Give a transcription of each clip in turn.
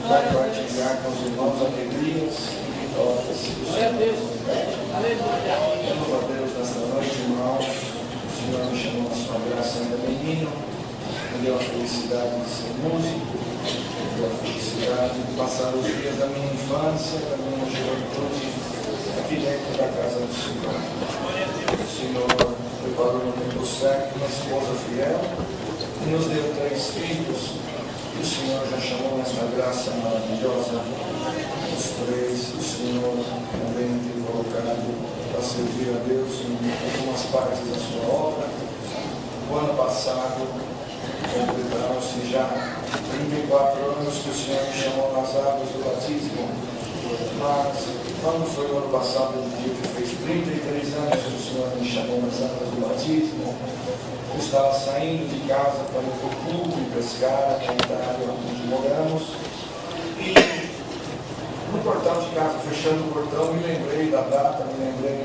compartilhar com os irmãos alegrias e vitórias. Glória a Deus. Aleluia. Louvo a Deus nesta noite, irmãos. O Senhor me chamou na sua graça ainda menino, me deu a felicidade de ser músico, me deu a felicidade de passar os dias da minha infância, da minha juventude, aqui dentro da casa do Senhor. O Senhor preparou no tempo certo uma esposa fiel e nos deu 3 filhos. E o Senhor já chamou nessa graça maravilhosa os 3. O Senhor também tem colocado para servir a Deus em algumas partes da sua obra. O ano passado completaram-se já 34 anos que o Senhor me chamou nas águas do batismo. Mas quando foi o ano passado, no dia que fez 33 anos que o Senhor me chamou nas águas do batismo, eu estava saindo de casa para ir para o clube pescar, na Itália, onde moramos, e no portão de casa, fechando o portão, me lembrei da data, me lembrei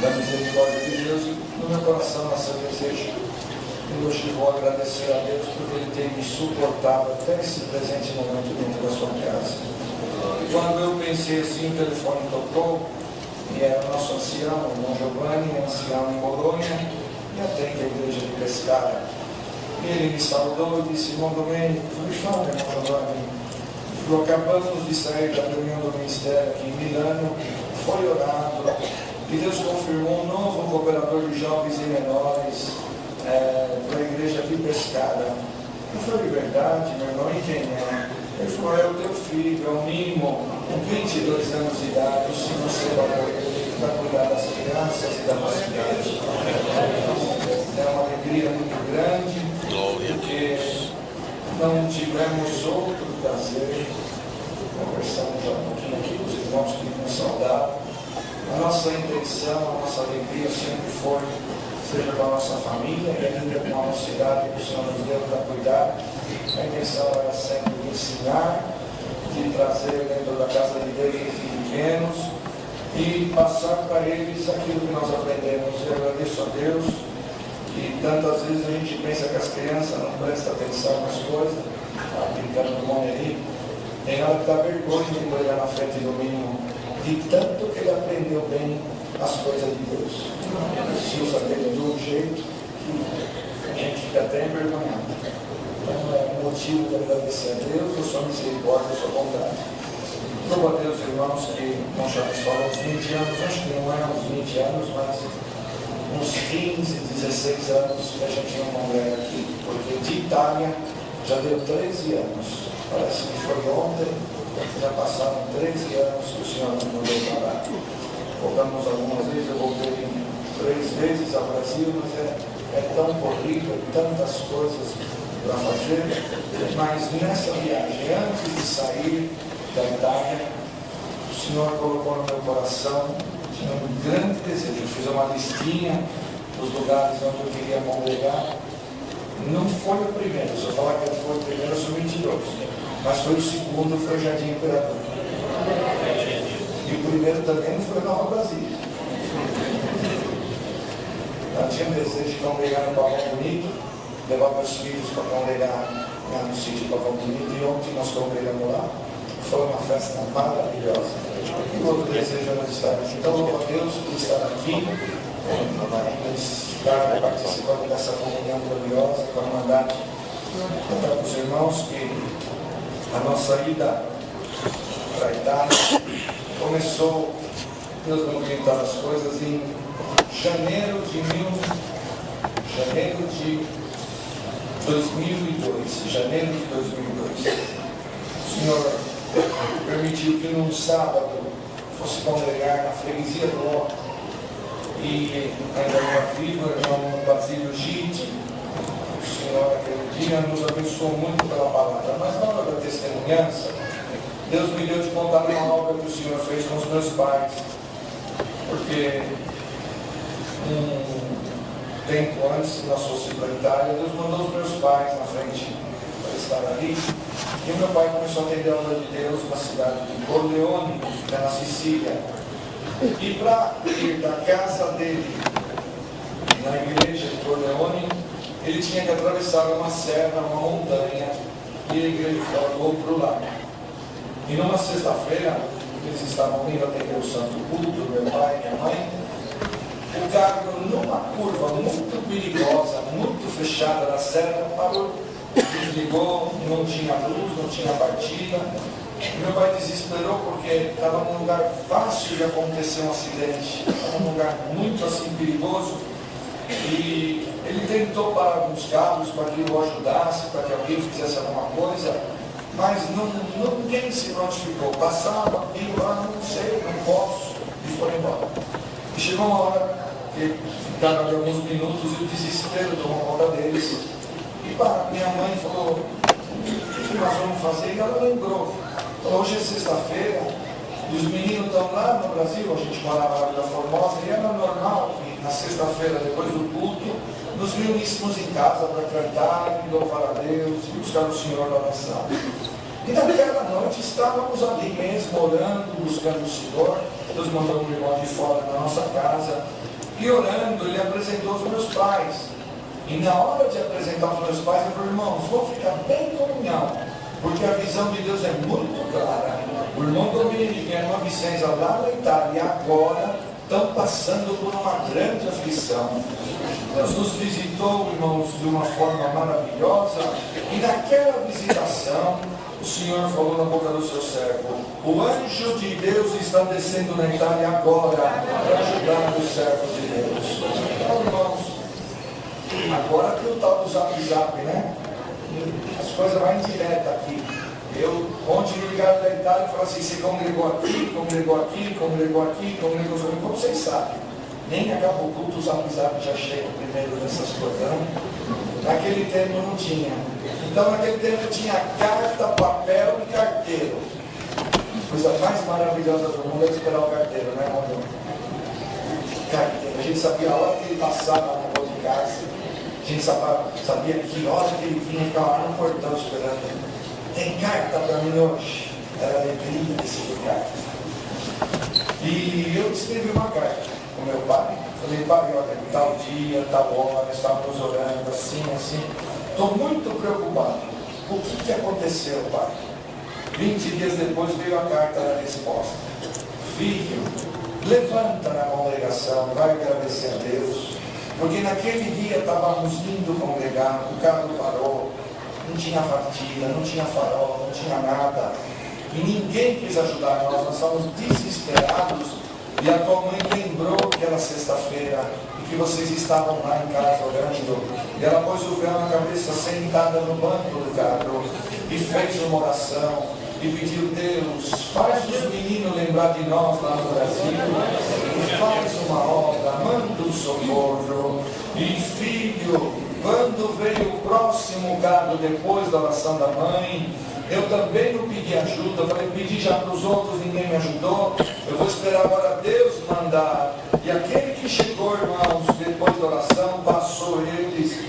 da misericórdia de Deus, e no meu coração nasceu o desejo e me motivou a agradecer a Deus por Ele ter me suportado até esse presente momento dentro da sua casa. E quando eu pensei assim, o telefone tocou, e era o nosso ancião, o irmão Giovanni, ancião em Bolonha, e atende a igreja de Pescara. E ele me saudou e disse: irmão Domênico, falei: fala, irmão Giovanni. Ele falou: acabamos de sair da reunião do ministério aqui em Milano, foi orado, e Deus confirmou um novo cooperador de jovens e menores para a igreja de Pescara. Eu falei: verdade, meu irmão, e quem é? Ele falou: é o teu filho, é o Mimo, com 22 anos de idade, o Senhor separou ele para cuidar das crianças e da mocidade. É uma alegria muito grande, porque não tivemos outro prazer. Conversamos já um pouquinho aqui com os irmãos que nos saudaram. A nossa intenção, a nossa alegria sempre foi, seja com a nossa família e ainda com a mocidade que o Senhor nos deu para cuidar. A intenção era sempre de ensinar, de trazer dentro da casa de Deus os pequenos e passar para eles aquilo que nós aprendemos. Eu agradeço a Deus. E tantas vezes a gente pensa que as crianças não prestam atenção nas coisas, brincando no Moneri. Tem hora que dá vergonha de olhar na frente do menino, de tanto que ele aprendeu bem as coisas de Deus. Se usa dele de um jeito que a gente fica até envergonhado. Então é um motivo de agradecer a Deus, a sua misericórdia, a sua bondade. Louvo a Deus, irmãos, que não já nos falou uns 20 anos, acho que não é uns 20 anos, mas uns 15, 16 anos que a gente tinha uma mulher aqui, porque de Itália já deu 13 anos. Parece que foi ontem, já passaram 13 anos que o Senhor nos mandou para lá. Voltamos algumas vezes, eu voltei 3 vezes ao Brasil, mas é tão corrido, tantas coisas para fazer. Mas nessa viagem, antes de sair da Itália, o Senhor colocou no meu coração, tinha um grande desejo. Eu fiz uma listinha dos lugares onde eu queria congregar. Não foi o primeiro, se eu falar que foi o primeiro, eu sou mentiroso. Mas foi o segundo, foi o Jardim Imperador. E o primeiro também foi Nova Brasília. Eu tinha desejo de congregar no Pavão Bonito, levar meus filhos para congregar no sítio Pavão Bonito, e ontem nós congregamos lá. Foi uma festa maravilhosa. E o outro desejo era estar aqui. Então, louvo a Deus por estar aqui, estar participando dessa comunhão gloriosa com a Irmandade. Contar para os irmãos que a nossa ida para a Itália começou, Deus vai orientar as coisas, em janeiro de 2002. Janeiro de 2002. O Senhor permitiu que num sábado fosse congregar na freguesia do Ó, e ainda não vivo, o irmão Basílio Gitti. O Senhor aquele dia nos abençoou muito pela palavra, mas na hora da testemunhança, Deus me deu de contar uma obra que o Senhor fez com os meus pais, porque um tempo antes que nós fôssemos para a Itália, Deus mandou os meus pais na frente para estar ali. E o meu pai começou a atender a obra de Deus na cidade de Corleone, que fica na Sicília. E para ir da casa dele na igreja de Corleone, ele tinha que atravessar uma serra, uma montanha, e a igreja ficava do outro lado. E numa sexta-feira, eles estavam indo atender o santo culto, meu pai e minha mãe. O carro, numa curva muito perigosa, muito fechada da serra, parou, desligou, não tinha luz, não tinha partida. Meu pai desesperou porque estava num lugar fácil de acontecer um acidente, estava num lugar muito assim perigoso. E ele tentou parar alguns carros para que o ajudasse, para que alguém fizesse alguma coisa, mas ninguém se prontificou. Passava, viu, não sei, não posso, e foi embora. E chegou uma hora que ficaram ali alguns minutos e o desespero tomou conta deles. E minha mãe falou, o que nós vamos fazer? E ela lembrou. Hoje é sexta-feira, e os meninos estão lá no Brasil, a gente morava na Vila Formosa, e era normal que na sexta-feira, depois do culto, nos reuníssemos em casa para cantar e louvar a Deus e buscar o Senhor na oração. E naquela noite estávamos ali mesmo, orando, buscando o Senhor. Deus mandou um irmão de fora na nossa casa, e orando, ele apresentou os meus pais. E na hora de apresentar os meus pais, ele falou, irmãos, vou ficar bem em comunhão, porque a visão de Deus é muito clara. O irmão Dominique e a irmã Vicenza lá na Itália agora estão passando por uma grande aflição. Deus nos visitou, irmãos, de uma forma maravilhosa, e naquela visitação o Senhor falou na boca do seu servo, o anjo de Deus está descendo na Itália agora para ajudar os servos de Deus. Então, irmãos, agora tem o tal do Zap Zap, né? As coisas vão direto aqui. Ontem me ligaram da Itália e falaram assim, você congregou aqui, congregou aqui, congregou aqui, congregou aqui. Como vocês sabem, nem acabou o culto, o Zap Zap já chega primeiro nessas coisas, né? Naquele tempo não tinha. Então naquele tempo tinha carta, papel e carteiro. A coisa mais maravilhosa do mundo é esperar o carteiro, né, irmão? Carteiro. A gente sabia a hora que ele passava na rua de casa. A gente sabia que hora que ele vinha, ficava lá no portão esperando. Tem carta para mim hoje? Era a alegria desse lugar. E eu escrevi uma carta com meu pai. Falei, pai, olha, tal dia, tal hora, estávamos orando, assim, assim. Estou muito preocupado. O que aconteceu, pai? 20 dias depois veio a carta da resposta. Filho, levanta na congregação, vai agradecer a Deus. Porque naquele dia estávamos indo congregar, o carro parou, não tinha partida, não tinha farol, não tinha nada. E ninguém quis ajudar nós estávamos desesperados. E a tua mãe lembrou que era sexta-feira e que vocês estavam lá em casa orando. E ela pôs o véu na cabeça sentada no banco do carro e fez uma oração e pediu, Deus, faz os meninos lembrar de nós lá no Brasil e faz uma obra, manda um socorro. E filho, quando veio o próximo gado depois da oração da mãe, eu também não pedi ajuda, eu falei, pedi já para os outros, ninguém me ajudou, eu vou esperar agora Deus mandar. E aquele que chegou, irmãos, depois da oração, passou eles,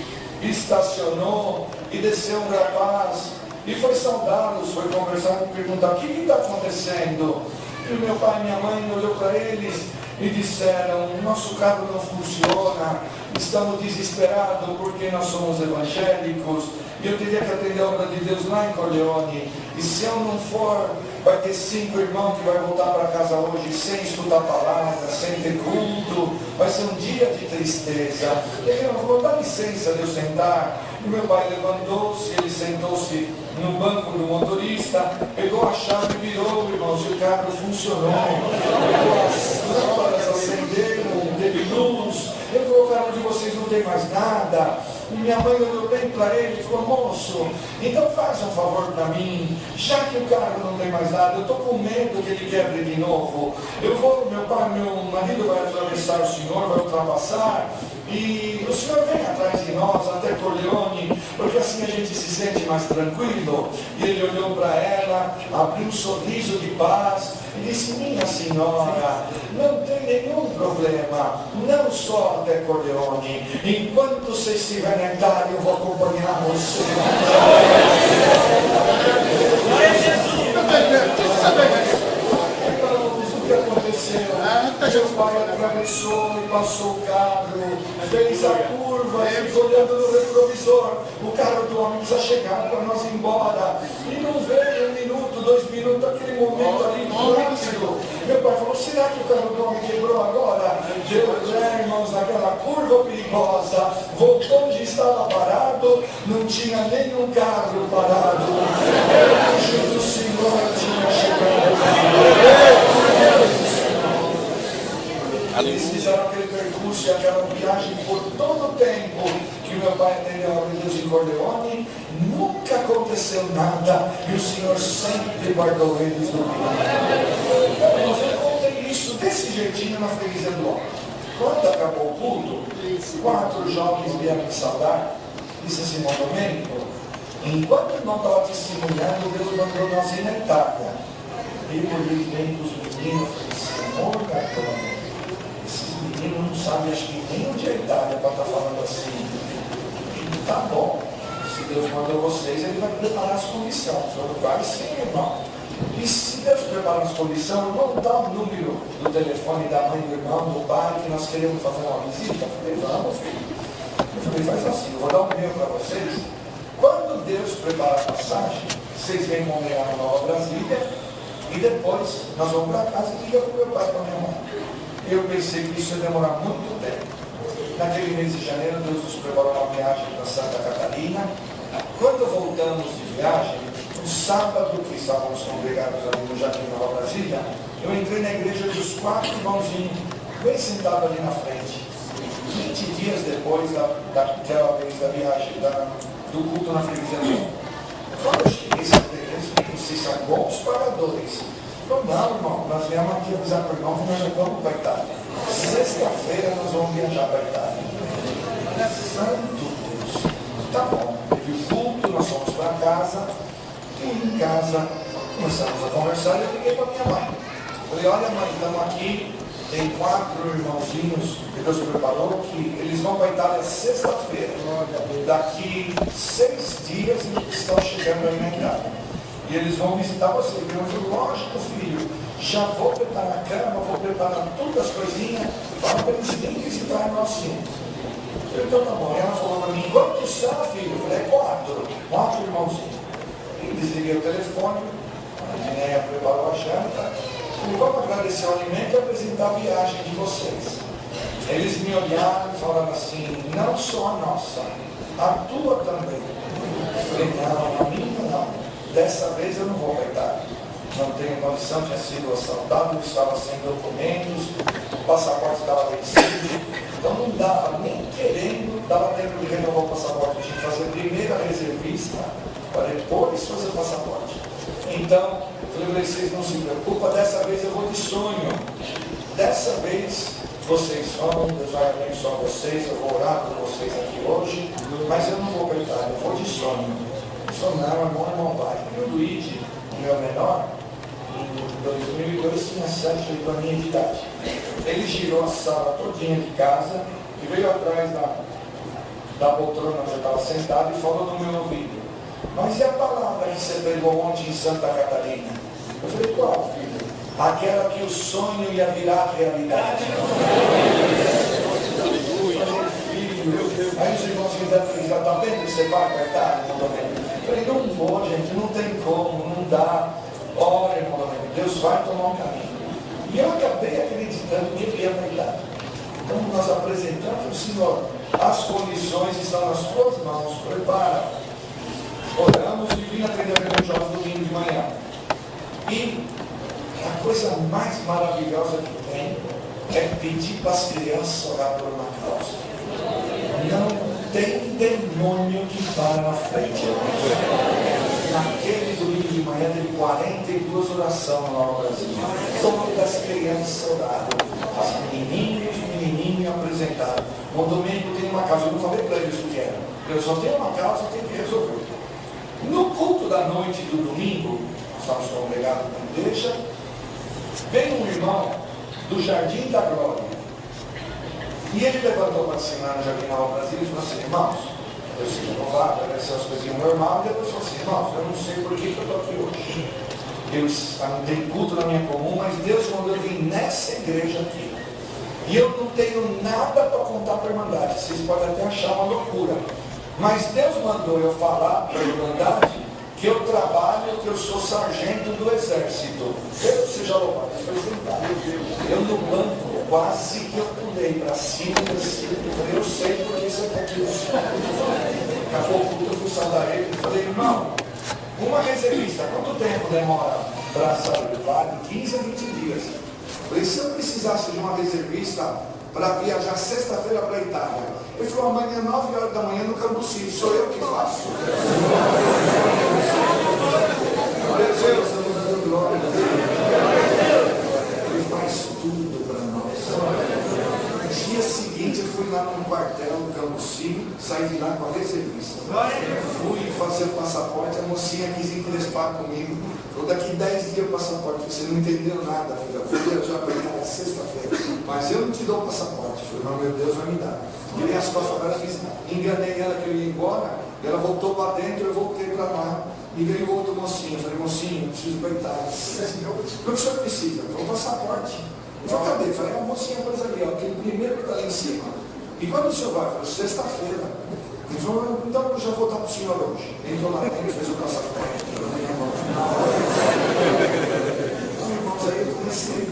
estacionou e desceu um rapaz e foi saudá-los, foi conversar e perguntar, o que está acontecendo? E meu pai e minha mãe olhou para eles e disseram, nosso carro não funciona, estamos desesperados porque nós somos evangélicos e eu teria que atender a obra de Deus lá em Corleone, e se eu não for, vai ter 5 irmãos que vai voltar para casa hoje sem escutar a palavra, sem ter culto, vai ser um dia de tristeza. E ele falou, dá licença de eu sentar. E meu pai levantou-se, ele sentou-se no banco do motorista, pegou a chave e virou, irmãos, e o carro funcionou. As lâmpadas acenderam, teve luz. Ele falou, o carro de vocês não tem mais nada. E minha mãe olhou bem para ele e falou, moço, então faz um favor para mim, já que o carro não tem mais nada, eu estou com medo que ele quebre de novo. Eu vou, meu marido vai atravessar o senhor, vai ultrapassar, e o senhor vem atrás de nós até Corleone, porque assim a gente se sente mais tranquilo. E ele olhou para ela, abriu um sorriso de paz e disse, minha senhora, não tem nenhum problema, não só até Corleone, enquanto você estiver na Itália eu vou acompanhar você. O que aconteceu? Meu pai atravessou e passou o carro, fez a curva, ficou olhando no retrovisor. pastor, o carro do homem precisa chegar para nós ir embora. E não veio 1 minuto, 2 minutos, aquele momento ali rápido. Meu pai falou, será que o carro do homem quebrou agora? Deus, irmãos, naquela curva perigosa, voltou onde estava parado, não tinha nenhum carro parado. O anjo do Senhor tinha chegado. Eles fizeram aquele percurso e aquela viagem por todo o tempo que o meu pai atendeu a Deus de Corleone, nunca aconteceu nada e o Senhor sempre guardou eles no meio. Eu contei isso desse jeitinho na freguesia do homem. Quando acabou o culto, 4 jovens vieram me saudar, disse assim, irmão Domênico, enquanto o irmão estava testemunhando, Deus mandou nós ir na Itália. E eu olhei bem para os meninos e falei, Senhor, Cartão, esses meninos não sabem, acho que nem onde é a Itália para estar falando assim. E tá bom, se Deus mandou vocês, Ele vai preparar as condições. Vai sim, irmão. E se Deus preparar as condições, irmão, dá o número do telefone da mãe do irmão, do pai, que nós queremos fazer uma visita. Eu falei, vamos, filho. Eu falei, faz assim, eu vou dar um e-mail para vocês. Quando Deus preparar a passagem, vocês vêm comer na Nova Brasília e depois nós vamos para casa e liga para o meu pai e para a minha mãe. Eu pensei que isso ia demorar muito tempo. Naquele mês de janeiro, Deus nos preparou uma viagem para Santa Catarina. Quando voltamos de viagem, no sábado que estávamos congregados ali no Jardim Nova Brasília, eu entrei na igreja dos 4 irmãozinhos, bem sentado ali na frente. 20 dias depois daquela vez da viagem, do culto na freguesia do homem. Quando eu cheguei, vocês são bons pagadores. Não, irmão, nós viemos aqui avisar para o irmão que nós já vamos para a Itália. Sexta-feira nós vamos viajar para a Itália. Santo Deus. Tá bom, teve o culto, nós fomos para casa. E em casa começamos a conversar e eu liguei para minha mãe. Falei, olha mãe, estamos aqui, tem 4 irmãozinhos que Deus preparou, que eles vão para a Itália sexta-feira. Daqui 6 dias eles estão chegando aí na Itália. E eles vão visitar você. Eu falei, lógico, filho, já vou preparar a cama, vou preparar todas as coisinhas, fala para eles virem visitar nós sim. Eu falei, então tá bom. E ela falou para mim, quantos são, filho? Eu falei, 4 irmãozinhos. E desliguei o telefone, a Dinéia preparou a janta, e vamos agradecer o alimento e apresentar a viagem de vocês. Eles me olharam e falaram assim, não só a nossa, a tua também. Eu falei, não, a minha não. Dessa vez eu não vou para a Itália. Não tenho condição, tinha sido assaltado, eu estava sem documentos, o passaporte estava vencido, então não dava, nem querendo, dava tempo de renovar o passaporte. Tinha que fazer a primeira reservista para depois fazer o passaporte. Então, eu falei, vocês não se preocupem, dessa vez eu vou de sonho. Dessa vez vocês vão, Deus vai abençoar vocês, eu vou orar por vocês aqui hoje, mas eu não vou para a Itália, eu vou de sonho. Sonharam, irmão vai. E o Luigi, o meu menor, em 2002 tinha 7, 8 aninhos de idade. Ele girou a sala todinha de casa e veio atrás da poltrona onde eu estava sentado e falou no meu ouvido, mas e a palavra que você pregou ontem em Santa Catarina? Eu falei, qual, filho? Aquela que o sonho ia virar realidade. Aí os irmãos me deram feliz, está vendo que você vai apertar, irmão Domênico? Eu falei, não vou, gente, não tem como, não dá. Ora, irmão Domênico, Deus vai tomar um caminho. E eu acabei acreditando que ele ia apertar. Então nós apresentamos, Senhor, as condições estão nas tuas mãos, prepara. Oramos e vim atender a jovem domingo de manhã. E a coisa mais maravilhosa que tem é pedir para as crianças orar por uma causa. Não tem demônio que para na frente. Naquele domingo de manhã teve 42 orações na Nova Brasília. Todas as crianças oraram. As menininhas e menininhos apresentaram. No domingo tem uma causa. Eu não falei para eles o que era. Eu só tenho uma causa e tenho que resolver. No culto da noite do domingo, nós estamos congregados na igreja, veio um irmão do Jardim da Glória. E ele levantou para ensinar no Jardim Nova Brasília e falou assim, irmãos, eu sei louvado, agradecer as coisinhas normais, e depois falou assim, irmãos, eu não sei por que eu estou aqui hoje. Eu não tenho culto na minha comum, mas Deus mandou eu vir nessa igreja aqui. E eu não tenho nada para contar para a Irmandade. Vocês podem até achar uma loucura. Mas Deus mandou eu falar para a Irmandade que eu trabalho, que eu sou sargento do exército. Deus seja louvado. Eu no banco, quase que eu pulei para cima e assim. Eu sei porque isso é aqui. Daqui a pouco eu fui saudar ele e falei, irmão, uma reservista, quanto tempo demora para sair? Vale 15 a 20 dias. Falei, se eu precisasse de uma reservista para viajar sexta-feira para a Itália, ele falou, amanhã 9 horas da manhã no Cambuci, sou eu que faço. Deus, eu estou dando glória a Deus. Ele faz tudo para nós. No dia seguinte eu fui lá no quartel no Cambuci, saí de lá com a reservista. Fui fazer o passaporte, a mocinha quis encrespar comigo. Falou, daqui 10 dias o passaporte. Você não entendeu nada, filha. Eu já apertava sexta-feira. Mas eu não te dou o passaporte. Falei, não, meu Deus vai me dar. Virei as costas para ela, enganei ela que eu ia embora. Ela voltou para dentro, eu voltei para lá. E veio outro mocinho. Eu falei, mocinho, eu preciso para a Itália. O que o senhor precisa? Ele falou, passaporte. Eu falei, cadê? Eu falei, a mocinha coisa ali, ó, aquele primeiro que está lá em cima. E quando o senhor vai? Eu falei, sexta-feira. Ele falou, então eu já vou dar para o senhor hoje. Entrou lá dentro, fez o passaporte. Irmãos, aí eu comecei a ver.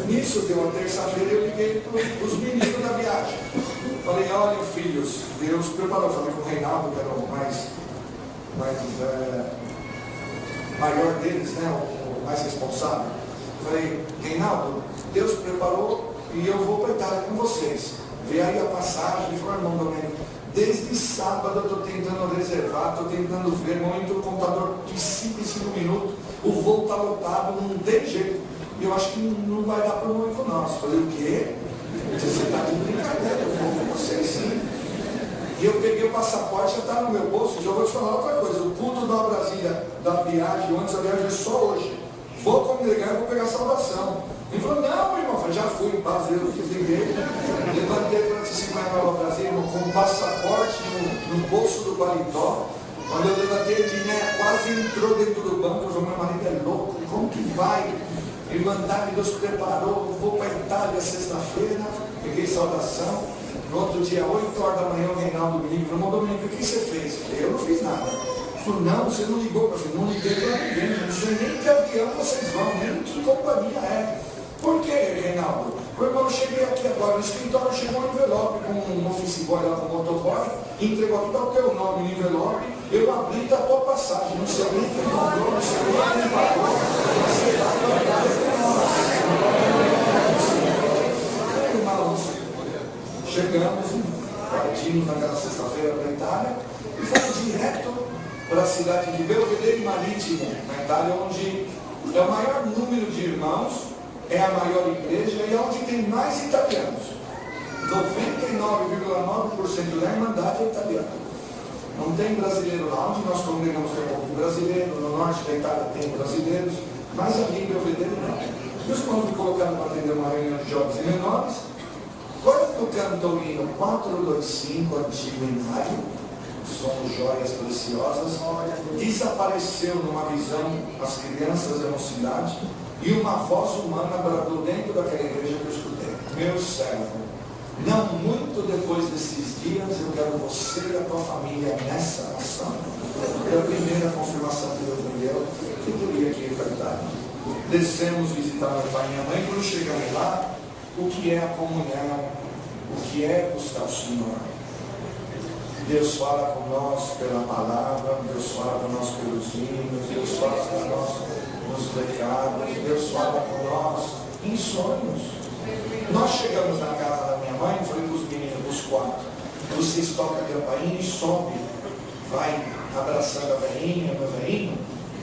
Nisso, deu uma terça-feira, eu liguei para os meninos da viagem. Falei, olha, filhos, Deus preparou. Falei com o Reinaldo, que era o maior deles, né, o mais responsável. Falei, Reinaldo, Deus preparou e eu vou para a Itália com vocês. Vê aí a passagem. Ele falou, irmão Domênico, desde sábado eu estou tentando reservar, estou tentando ver, irmão, entra o computador de 5 em 5 minutos, o voo está lotado, não tem jeito. E eu acho que não vai dar para o noivo nosso. Falei, o quê? Você está de brincadeira, eu vou com vocês sim. E eu peguei o passaporte, já está no meu bolso. Já vou te falar outra coisa, o culto da Brasília, da viagem, antes da viagem é só hoje. Vou congregar e vou pegar salvação. Ele falou, não, irmão, já fui em paz, eu liguei, levantei para se Nova Brasília com o passaporte no bolso do paletó. Quando eu levantei de né, quase entrou dentro do banco. Eu falei, meu marido é louco, como que vai? Irmandade, Deus preparou, vou para a Itália sexta-feira, peguei saudação. No outro dia, 8 horas da manhã, o Reinaldo me ligou, irmão Domênico, o que você fez? Eu não fiz nada. Ele falou, não, você não ligou. Eu falei, não liguei para ninguém, não sei nem que avião vocês vão, nem que companhia é. Por que, Reinaldo? Meu irmão, eu cheguei aqui agora, no escritório chegou um envelope com um office boy lá com o motoboy, entregou aqui, dá o teu nome no envelope, eu abri da tua passagem, não sei nem quem mandou, não sei nem quem pagou, não sei lá, irmãos, chegamos, partimos naquela sexta-feira para a Itália e fomos direto para a cidade de Belvedere Marítimo, na Itália, onde é o maior número de irmãos, é a maior igreja e é onde tem mais italianos. 99,9% da Irmandade é italiana. Não tem brasileiro lá. Onde nós congregamos tem um pouco de brasileiro, no norte da Itália tem brasileiros, mas ali em Belvedere não. E os irmãos me colocaram para atender uma reunião de jovens e menores. Quando cantou o hino 425, antigo hinário, somos joias preciosas, desapareceu numa visão as crianças e a mocidade, e uma voz humana bradou dentro daquela igreja que eu escutei, meu servo, não muito depois desses dias eu quero você e a tua família nessa nação. Foi a primeira confirmação que Deus me deu, que eu queria que ir para a Itália. Descemos visitar meu pai e minha mãe. Quando chegamos lá, o que é a comunhão, o que é buscar o Senhor. Deus fala com nós pela palavra, Deus fala com nós pelos hinos, Deus fala com nós nos recados, Deus fala com nós em sonhos. Nós chegamos na casa da minha mãe, falei para os meninos, os 4, vocês tocam a campainha e sobe, vai abraçando a velhinha, meu velhinho,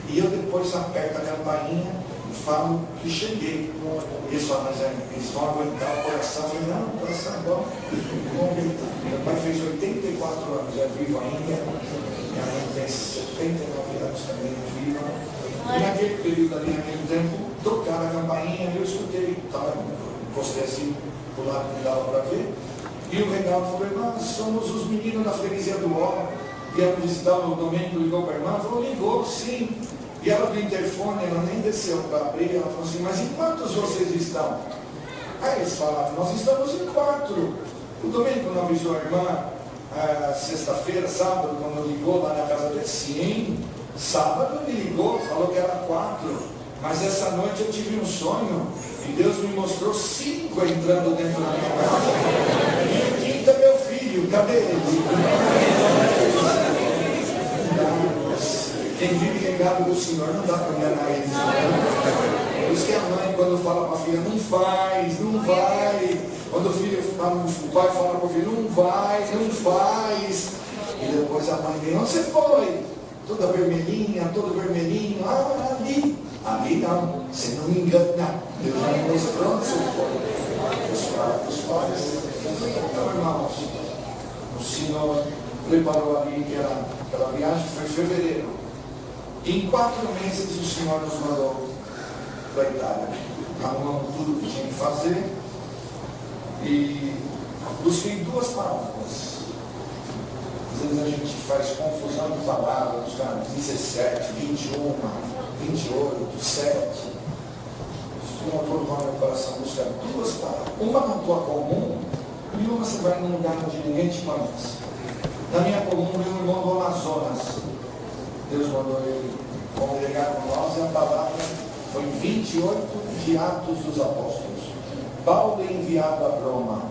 e eu depois aperto a campainha e falo que cheguei. Eles falam, mas eles vão aguentar o coração. Eu falei, não, o coração é bom, vamos aguentar. Meu pai fez 84 anos, é vivo ainda, minha mãe tem 79 anos também, é viva. E naquele período ali, naquele tempo, tocaram a campainha e eu escutei, encostei assim do lado que dava para ver. E o Reinaldo falou, irmã, somos os meninos da freguesia do Ó, viemos visitar o Domênico, ligou para a irmã, falou, ligou, sim. E ela do interfone, ela nem desceu para abrir, ela falou assim, mas em quantos vocês estão? Aí eles falaram, nós estamos em 4. O Domênico não avisou a irmã, sexta-feira, sábado, quando ligou lá na casa dele? Sim, sábado ele ligou, falou que era 4. Mas essa noite eu tive um sonho e Deus me mostrou 5 entrando dentro da minha casa. E quinta é meu filho, cadê ele? Quem vive engano do Senhor não dá para enganar ele. Por isso que a mãe, quando fala para a filha, não faz, não vai. Quando o pai fala para o filho, não vai, não faz. E depois a mãe vem, onde você foi? Toda vermelhinha, todo vermelhinho. Ah, ali. Ali não, você não me engana. Deus já me mostrou onde você foi. Os pais. Então, irmãos, o Senhor preparou ali aquela viagem, foi em fevereiro. E em 4 meses o Senhor nos mandou para a Itália. Arrumamos tudo que tinha que fazer. E busquei 2 palavras. Às vezes a gente faz confusão de palavras, 17, 21, 28, 7. O Senhor colocou no meu coração buscar 2 palavras. Uma na tua comum e uma você vai num lugar onde ninguém te conhece. Na minha comum, meu irmão do Amazonas. Deus mandou ele congregar com nós e a palavra foi 28 de Atos dos Apóstolos. Paulo é enviado a Roma.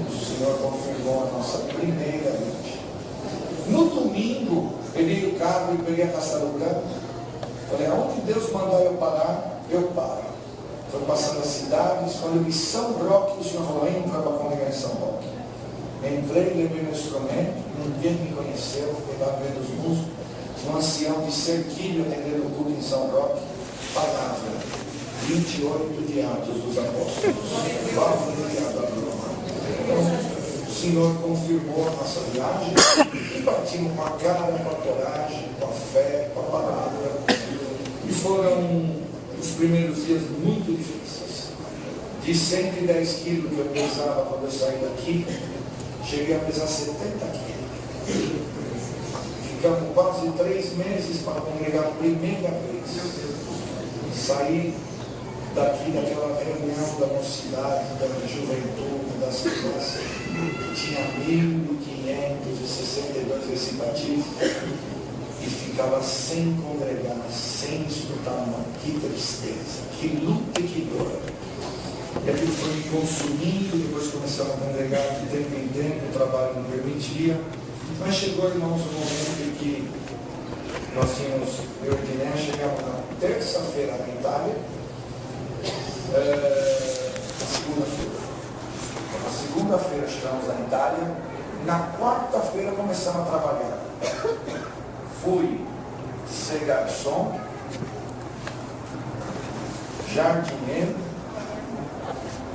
O Senhor confirmou a nossa primeira vez. No domingo, peguei o carro e peguei a Castelo Branco. Falei, aonde Deus mandar eu parar, eu paro. Foi passando as cidades, quando eu vi São Roque, o Senhor falou, entra para congregar em São Roque. Entrei, levei meu instrumento, ninguém me conheceu, fiquei lá vendo os músicos. Um ancião de cerquilho atendendo o culto em São Roque. Palavra, 28 de Atos dos Apóstolos. Paulo enviado a Roma. Então, o Senhor confirmou a nossa viagem e partimos com a cara, com a coragem, com a fé, com a palavra. E foram os primeiros dias muito difíceis. De 110 quilos que eu pesava quando eu saí daqui, cheguei a pesar 70 quilos. Ficamos quase 3 meses para congregar a primeira vez. Saí daqui daquela reunião da mocidade, da juventude, das crianças, que tinha 1.562 recitativos, e ficava sem congregar, sem escutar uma. Que tristeza, que luta e que dor. E aquilo foi me consumindo, depois começamos a congregar de tempo em tempo, o trabalho não permitia. Mas chegou, irmãos, um momento em que nós tínhamos, eu e Diné, chegamos na terça-feira na Itália, na segunda-feira chegamos na Itália, na quarta-feira começamos a trabalhar. Fui ser garçom, jardineiro,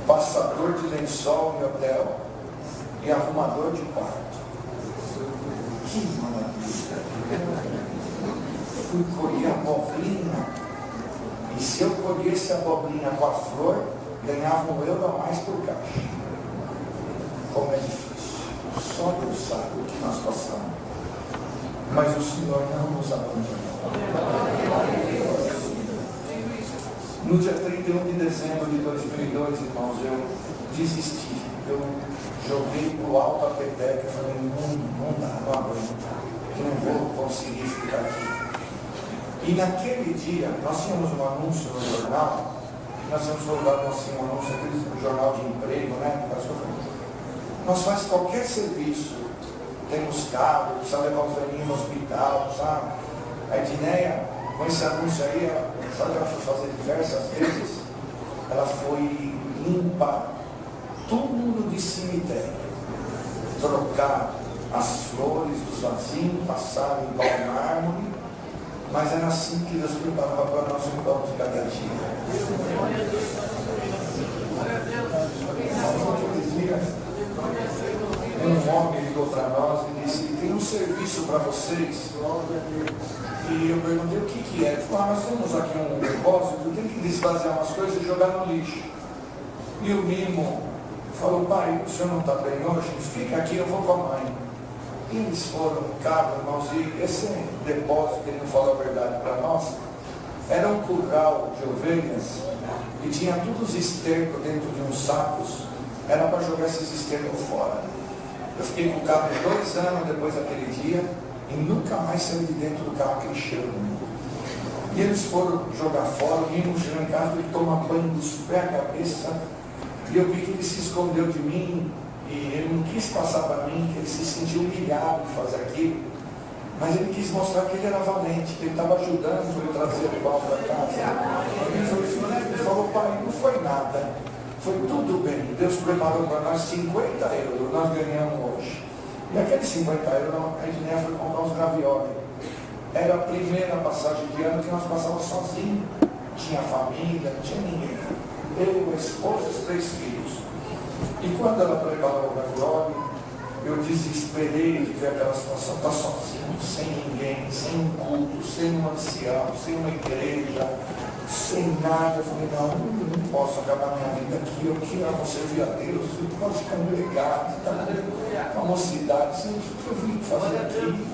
passador de lençol em hotel e arrumador de quarto. Que maravilha! Fui colher a abobrinha, e se eu colhesse a abobrinha com a flor, ganhava €1 a mais por caixa. Como é difícil, só Deus sabe o que nós passamos, mas o Senhor não nos abandonou. No dia 31 de dezembro de 2002, irmãos, eu desisti. Eu joguei para o alto a peteca e falei, não dá, não aguento, não vou conseguir ficar aqui. E naquele dia, nós tínhamos um anúncio no jornal, nós tínhamos colocado assim um anúncio no jornal de emprego, né? Nós faz qualquer serviço, temos carro, precisa levar os velhinhos no hospital, sabe? A Edneia, com esse anúncio aí, sabe que ela foi fazer diversas vezes? Ela foi limpar túmulo de cemitério, trocar as flores dos vasinhos, passar em pau mármore, mas era assim que Deus preparava para nós o pão de cada dia. Um homem ligou para nós e disse, tem um serviço para vocês. E eu perguntei o que é. Ele falou, nós temos aqui um depósito, tem que desvaziar umas coisas e jogar no lixo. E o Mimo falou, pai, o senhor não está bem hoje? Fica aqui, eu vou com a mãe. E eles foram no carro, irmãos, e esse depósito, que ele não falou a verdade para nós, era um curral de ovelhas e tinha todos os estercos dentro de uns sacos, era para jogar esses estercos fora. Eu fiquei com o carro 2 anos depois daquele dia e nunca mais saí de dentro do carro aquele cheiro. E eles foram jogar fora, o menino chegou em casa, ele tomar banho dos pés à cabeça, e eu vi que ele se escondeu de mim, e ele não quis passar para mim, que ele se sentiu humilhado de fazer aquilo, mas ele quis mostrar que ele era valente, que ele estava ajudando eu trazer o pau para casa. Ele falou, pai, não foi nada, foi tudo bem, Deus preparou para nós 50 euros, nós ganhamos hoje. E aqueles 50 euros, a gente nem foi comprar uns gravioles. Era a primeira passagem de ano que nós passávamos sozinhos. Tinha família, não tinha ninguém. Eu, a esposa e os 3 filhos. E quando ela preparou o graviola, eu desesperei de ver aquela situação, estar sozinho, sem ninguém, sem um culto, sem um ancião, sem uma igreja, sem nada. Eu falei, não, eu não posso acabar minha vida aqui, eu quero servir a Deus, eu posso congregar, a mocidade, isso que eu vim fazer aqui.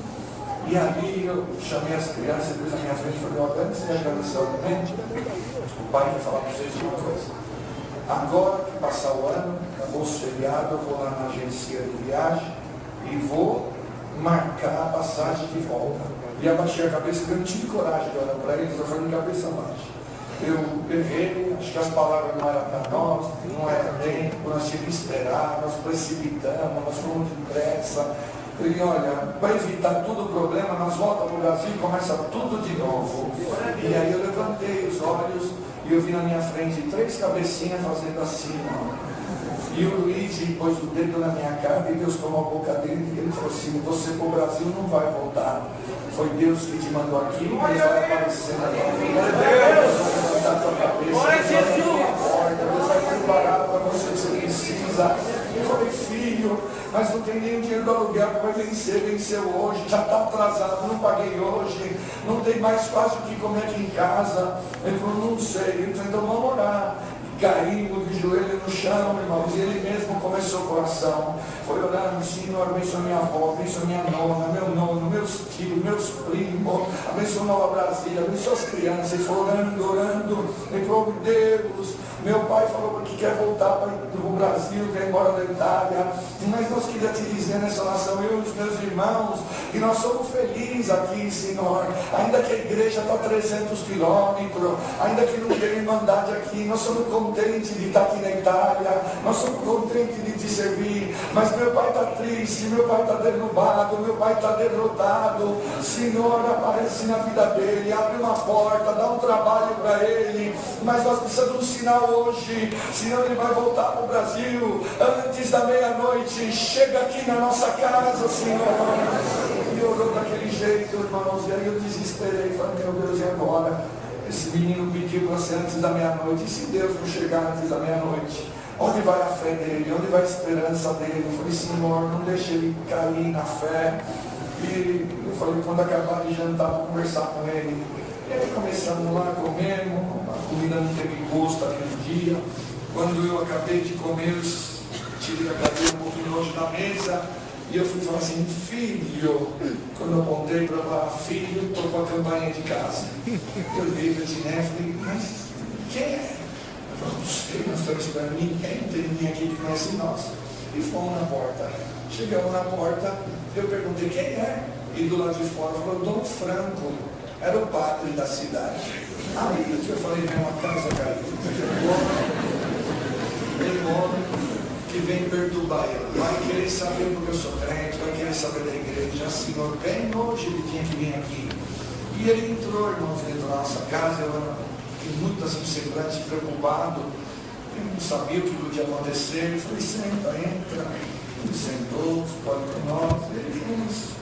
E ali eu chamei as crianças, depois na minha frente, falei, olha, antes de agradecer ao momento, o pai quer falar para vocês de uma coisa. Agora que passar o ano, acabou o feriado, eu vou lá na agência de viagem e vou marcar a passagem de volta. E abaixei a cabeça, porque eu não tive coragem de olhar para eles, eu falei de cabeça baixa. Eu errei, acho que as palavras não eram para nós, não era tempo, nós tínhamos que esperar, nós precipitamos, nós fomos depressa. Eu falei, olha, para evitar todo o problema, nós voltamos para o Brasil e começa tudo de novo. E aí eu levantei os olhos e eu vi na minha frente 3 cabecinhas fazendo assim, ó. E o Luigi pôs o dedo na minha cara e Deus tomou a boca dele e ele falou assim, você para o Brasil não vai voltar. Foi Deus que te mandou aqui, mas vai aparecer na tua vida. Deus vai levantar a tua cabeça, Deus vai preparar para você o que você precisa. Eu falei, filho, mas não tem nem o dinheiro do aluguel que vai vencer, venceu hoje, já está atrasado, não paguei hoje, não tem mais quase o que comer aqui em casa. Ele falou, não sei. Ele falou, então vamos orar. Caímos de joelho no chão, irmãos, e ele mesmo começou o coração. Foi orando, Senhor, abençoa minha avó, abençoa minha nona, meu nono, meus tios, meus primos, abençoa Nova Brasília, abençoa as crianças. Ele foi orando, ele falou, Deus, meu pai falou que quer voltar para o Brasil, quer ir embora da Itália, mas nós queríamos te dizer nessa nação, eu e os meus irmãos, e nós somos felizes aqui, Senhor, ainda que a igreja está a 300 quilômetros, ainda que não tem irmandade aqui, nós somos contentes de estar aqui na Itália, nós somos contentes de te servir, mas meu pai está triste, meu pai está derrubado, meu pai está derrotado. Senhor, aparece na vida dele, abre uma porta, dá um trabalho para ele, mas nós precisamos de um sinal hoje, senão ele vai voltar para o Brasil antes da meia-noite. Chega aqui na nossa casa, Senhor. E orou daquele jeito, irmãos, e aí eu desesperei, falei, meu Deus, e agora? Esse menino pediu para ser antes da meia-noite, e se Deus não chegar antes da meia-noite, onde vai a fé dele? Onde vai a esperança dele? Eu falei, Senhor, não deixe ele cair na fé. E eu falei, quando acabar de jantar, vou conversar com ele. E aí começamos lá, comemos, a comida não teve gosto aquele dia. Quando eu acabei de comer, eu tirei a cadeira um pouquinho longe da mesa, e eu fui falar assim, filho, quando eu apontei para lá, filho, tocou a campainha de casa. Eu olhei para a Diné e falei, mas quem é? Eu falei, não sei, nós estamos esperando ninguém, não tem ninguém aqui que conhece nós. E fomos na porta. Chegamos na porta, eu perguntei quem é, e do lado de fora falou, Dom Franco, era o padre da cidade. Aí eu falei, vem uma casa caiu. Tem um homem que vem perturbar ele, vai querer saber porque eu sou crente, vai querer saber da igreja, Senhor, bem hoje ele tinha que vir aqui. E ele entrou, irmãos, dentro da nossa casa, eu fiquei muito assim, semblante, preocupado, eu não sabia o que podia acontecer. Eu falei, senta, entra. Ele sentou, ficou ali com nós, ele falou, mas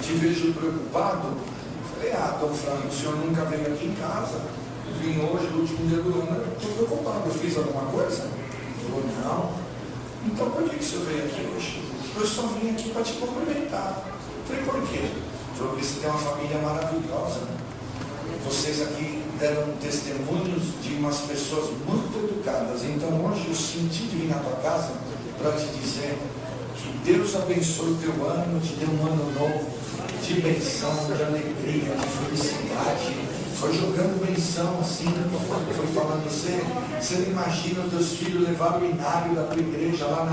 te vejo preocupado. Eu falei, Dom Franco, o senhor nunca veio aqui em casa, eu vim hoje, no último dia do ano, eu estou preocupado, eu fiz alguma coisa? Ele falou, não. Então por que o senhor veio aqui hoje? Eu só vim aqui para te cumprimentar. Eu falei, por quê? Ele falou, porque você tem uma família maravilhosa. Vocês aqui deram testemunhos de umas pessoas muito educadas. Então hoje eu senti de vir na tua casa para te dizer que Deus abençoe o teu ano, te dê um ano novo, de bênção, de alegria, de felicidade. foi jogando benção assim, foi falando, você não imagina os teus filhos levaram o inário da tua igreja lá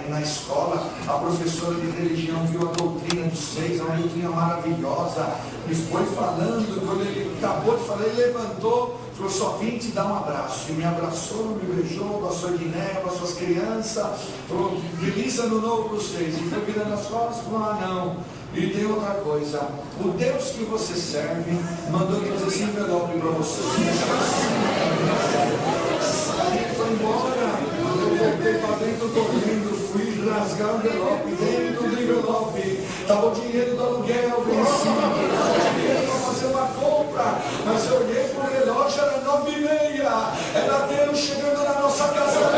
na escola, a professora de religião viu a doutrina dos 6, uma doutrina maravilhosa, e foi falando, quando ele acabou de falar, ele levantou, falou, só vim te dar um abraço, e me abraçou, me beijou, abraçou a Guiné, abraçou as crianças, falou, feliz ano novo para vocês, e foi virando as costas, falou, não. E tem outra coisa, o Deus que você serve mandou trazer esse envelope para você. Aí foi embora, eu voltei para dentro correndo, fui rasgar o envelope, dentro do envelope estava o dinheiro do aluguel vencido, dinheiro para fazer uma compra, mas eu olhei para o relógio, era 9h30, era Deus chegando na nossa casa.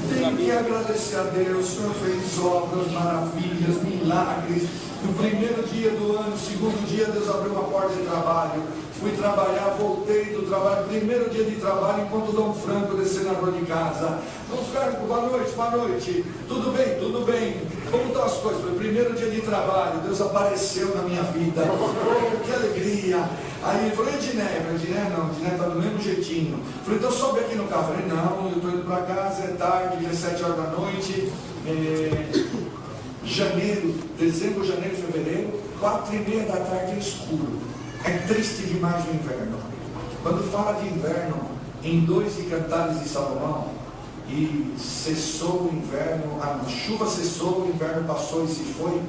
Tem que agradecer a Deus, o Senhor fez obras, maravilhas, milagres. No primeiro dia do ano, segundo dia, Deus abriu uma porta de trabalho. Fui trabalhar, voltei do trabalho, primeiro dia de trabalho, enquanto o Dom Franco desceu na rua de casa. Dom Franco, boa noite. Tudo bem? Como estão as coisas? Foi o primeiro dia de trabalho, Deus apareceu na minha vida. Oh, que alegria! Aí ele falou, Diné está do mesmo jeitinho. Falei, então sobe aqui no carro. Falei, não, eu estou indo para casa, é tarde, 17 horas da noite. Dezembro, janeiro, fevereiro, 4h30 da tarde é escuro. É triste demais o inverno. Quando fala de inverno, em 2 de Cantares de Salomão, e cessou o inverno, a chuva cessou, o inverno passou e se foi,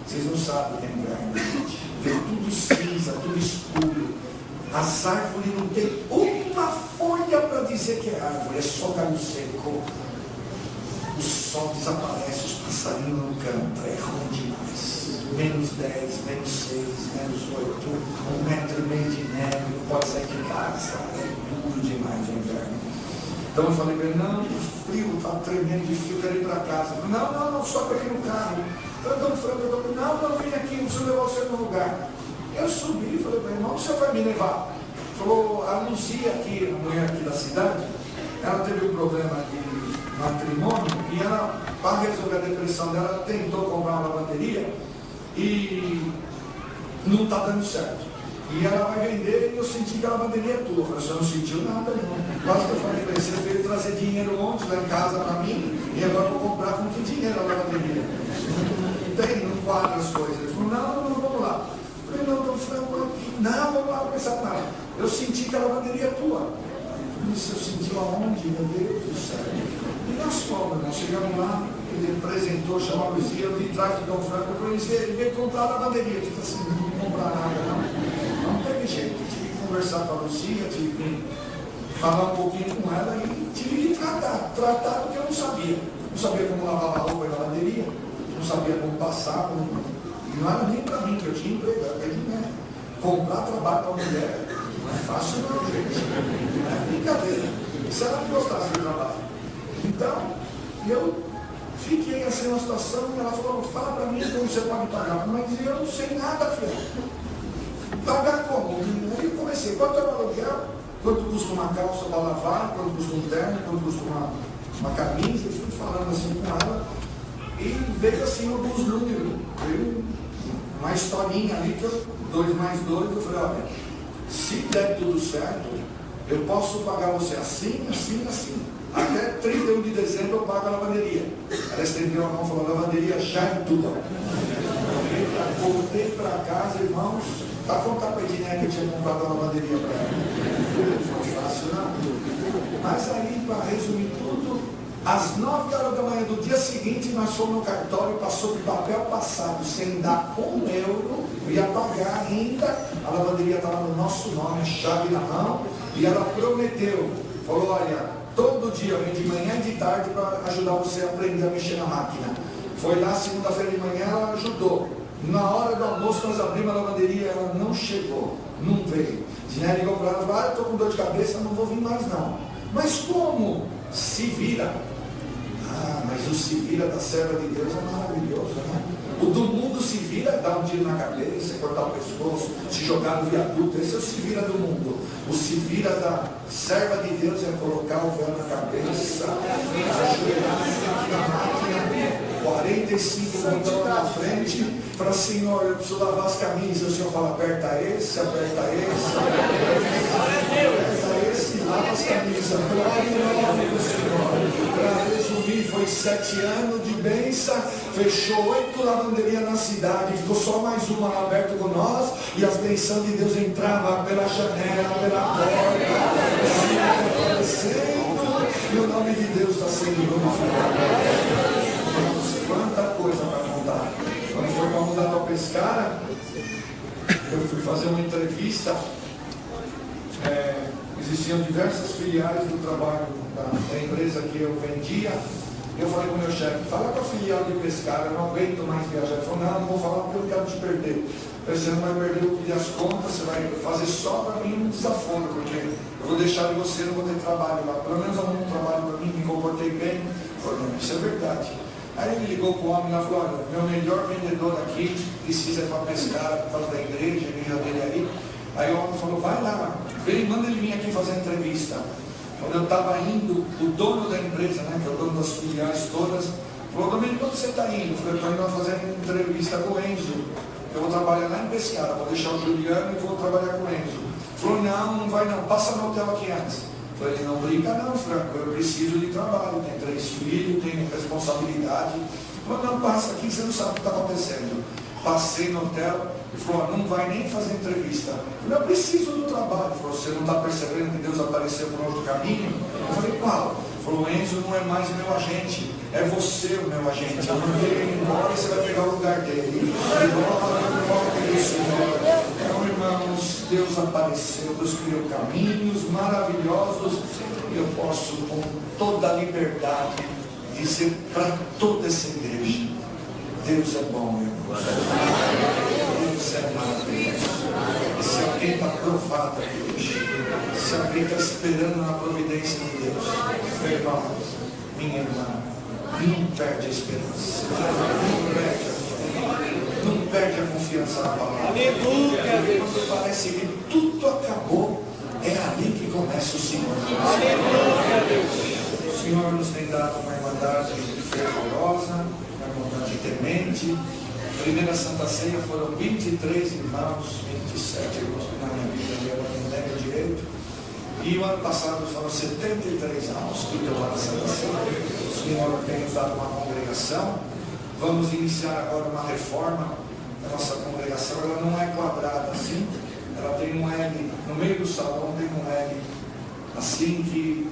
vocês não sabem o que é inverno, gente. Vê tudo cinza, tudo escuro. As árvores não tem uma folha para dizer que é árvore, é só galho seco. O sol desaparece, os passarinhos não cantam, é ruim demais. -10, -6, -8, 1,5 metro de neve, não pode sair de casa, é duro demais o inverno. Então eu falei para ele, não, frio, está tremendo de frio, quero ir para casa. Falei, não, sobe aqui no carro. Então Dom Franco, não, vem aqui, não preciso levar você no lugar. Eu subi e falei para ele, irmão, o senhor vai me levar? Falou, a Luzia aqui, a mulher aqui da cidade, ela teve um problema de matrimônio e ela, para resolver a depressão dela, ela tentou comprar uma lavanderia e não está dando certo. E ela vai vender e eu senti que a lavanderia é tua. Eu falei, você não sentiu nada, não. Quase que eu falei para ele, você veio trazer dinheiro ontem lá em casa para mim e agora eu vou comprar com que dinheiro a lavanderia? Não quadra as coisas. Ele falou, não, vamos lá. Eu falei, não, Dom Franco, não, vamos lá, pensar nada. Eu senti que a lavanderia é tua. Isso eu senti aonde, meu Deus do céu. E nós fomos, nós chegamos lá, ele apresentou, chamou a Luzia, eu vim atrás do Dom Franco, eu falei, ele veio comprar a lavanderia. Eu falei assim, não vou comprar nada, não teve jeito, tive que conversar com a Luzia, tive que falar um pouquinho com ela e tive que tratar porque eu não sabia. Não sabia como lavar a roupa na lavanderia, não sabia como passar, e não era nem para mim, que eu tinha emprego, era né? Comprar trabalho para a mulher não é fácil não, gente. Não é brincadeira. Se ela não gostasse do trabalho. Então, eu fiquei assim na situação, e ela falou, fala para mim como você pode pagar. Mas eu não sei nada, filho. Pagar como? Aí eu comecei, quanto é o aluguel? Quanto custa uma calça para lavar? Quanto custa um terno? Quanto custa uma camisa? Eu fui falando assim com ela. E veio assim alguns números. Veio uma historinha ali, que 2 mais 2, eu falei, olha, se der tudo certo, eu posso pagar você assim. Até 31 de dezembro eu pago a lavanderia. Ela estendeu a mão e falou, lavanderia já é tudo. Voltei para casa, irmãos, para contar para a Edinha que eu tinha comprado a lavanderia para ela. Não foi fácil, não. Mas aí, para resumir tudo, às 9 horas da manhã do dia seguinte, nós fomos no cartório, passou de papel passado, sem dar €1, eu ia pagar ainda, a lavanderia estava no nosso nome, chave na mão, e ela prometeu, falou, olha, todo dia eu venho de manhã e de tarde para ajudar você a aprender a mexer na máquina. Foi lá, segunda-feira de manhã, ela ajudou. Na hora do almoço, nós abrimos a lavanderia, ela não chegou, não veio. Diné ligou para ela e falou, eu estou com dor de cabeça, não vou vir mais não. Mas como? Se vira. Mas o se vira da serva de Deus é maravilhoso, né? O do mundo se vira, dá um tiro na cabeça, cortar o pescoço, se jogar no viaduto, esse é o se vira do mundo. O se vira da serva de Deus é colocar o véu na cabeça, ajoelhar na máquina, 45 o botão lá na frente, fala, Senhor, eu preciso lavar as camisas. O Senhor fala, aperta esse, aperta esse, lava as camisas. Glória em nome do Senhor. Para resumir, foi 7 anos de bênção, fechou 8 lavanderias na cidade, ficou só mais uma lá aberta com nós, e as bênçãos de Deus entravam pela janela, pela porta, aparecendo, e o nome de Deus está sendo glorificado. Quanta coisa para mudar. Quando foi para mudar para Pescara, eu fui fazer uma entrevista. Existiam diversas filiais do trabalho da empresa que eu vendia. Eu falei com o meu chefe, fala com a filial de Pescara, eu não aguento mais viajar. Ele falou, não vou falar porque eu não quero te perder. Eu falei, você não vai perder o que as contas, você vai fazer só para mim um desaforo, porque eu vou deixar de você, não vou ter trabalho lá. Pelo menos arrumei um trabalho para mim, me comportei bem. Eu falei, não, isso é verdade. Aí ele ligou para o homem lá e falou, olha, meu melhor vendedor aqui precisa ir para Pescara por causa da igreja, a igreja dele aí. Aí o homem falou, vai lá, vem, manda ele vir aqui fazer a entrevista. Quando eu estava indo, o dono da empresa, né, que é o dono das filiais todas, falou, Domênico, onde você está indo? Eu falei, estou indo lá fazer uma entrevista com o Enzo. Eu vou trabalhar lá em Pescara, vou deixar o Juliano e vou trabalhar com o Enzo. Ele falou, não vai não, passa no hotel aqui antes. Eu falei, não brinca não, Franco, eu preciso de trabalho, tenho 3 filhos, tenho responsabilidade. Ele falou, não, passa aqui, você não sabe o que está acontecendo. Passei no hotel, ele falou, não vai nem fazer entrevista. Eu falei, eu preciso do trabalho. Ele falou, você não está percebendo que Deus apareceu por outro caminho? Eu falei, qual? Ele falou, Enzo não é mais meu agente, é você o meu agente. Eu mandei ele embora e você vai pegar o lugar dele. Então, irmãos, Deus apareceu, Deus criou caminhos maravilhosos, e eu posso, com toda a liberdade, dizer para toda essa igreja, Deus é bom, irmãos. Deus é maravilhoso. E se alguém está provado aqui hoje, se alguém está esperando na providência de Deus, meu irmão, minha irmã, não perde a esperança, não perde a fé, não perde a confiança na palavra. Quando parece que tudo acabou, é ali que começa o Senhor. O Senhor nos tem dado uma irmandade fervorosa, uma irmandade temente. Primeira Santa Ceia foram 23 irmãos, 27 irmãos que na minha vida eu não lembro direito. E o ano passado foram 73 almas que deu lá na Santa Ceia. O Senhor tem nos dado uma congregação. Vamos iniciar agora uma reforma da nossa congregação. Ela não é quadrada assim, ela tem um L, no meio do salão tem um L, assim que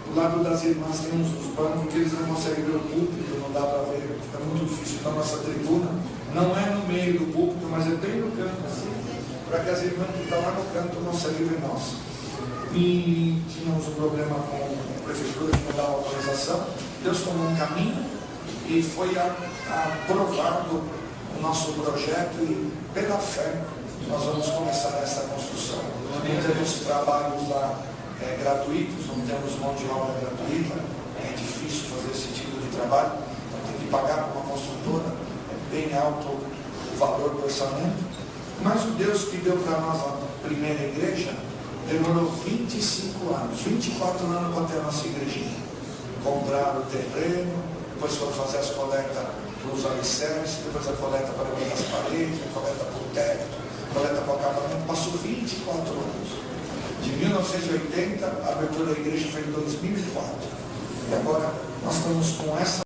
do lado das irmãs tem uns bancos que eles não conseguem ver o púlpito, não dá para ver, fica muito difícil. Então a nossa tribuna não é no meio do púlpito, mas é bem no canto, assim, para que as irmãs que estão lá no canto conseguem ver nós. E tínhamos um problema com a prefeitura que não dava autorização. Deus tomou um caminho e foi aprovado o nosso projeto, e pela fé nós vamos começar essa construção. Não temos trabalhos lá gratuitos, não temos mão de obra gratuita, é difícil fazer esse tipo de trabalho, então tem que pagar para uma construtora, é bem alto o valor do orçamento, mas o Deus que deu para nós a primeira igreja demorou 25 anos, 24 anos para ter a nossa igrejinha. Compraram o terreno, depois foram fazer as coletas para os alicerces, depois a coleta para levantar as paredes, a coleta para o teto, a coleta para o acabamento, passou 24 anos. De 1980, a abertura da igreja foi em 2004. E agora nós estamos com essa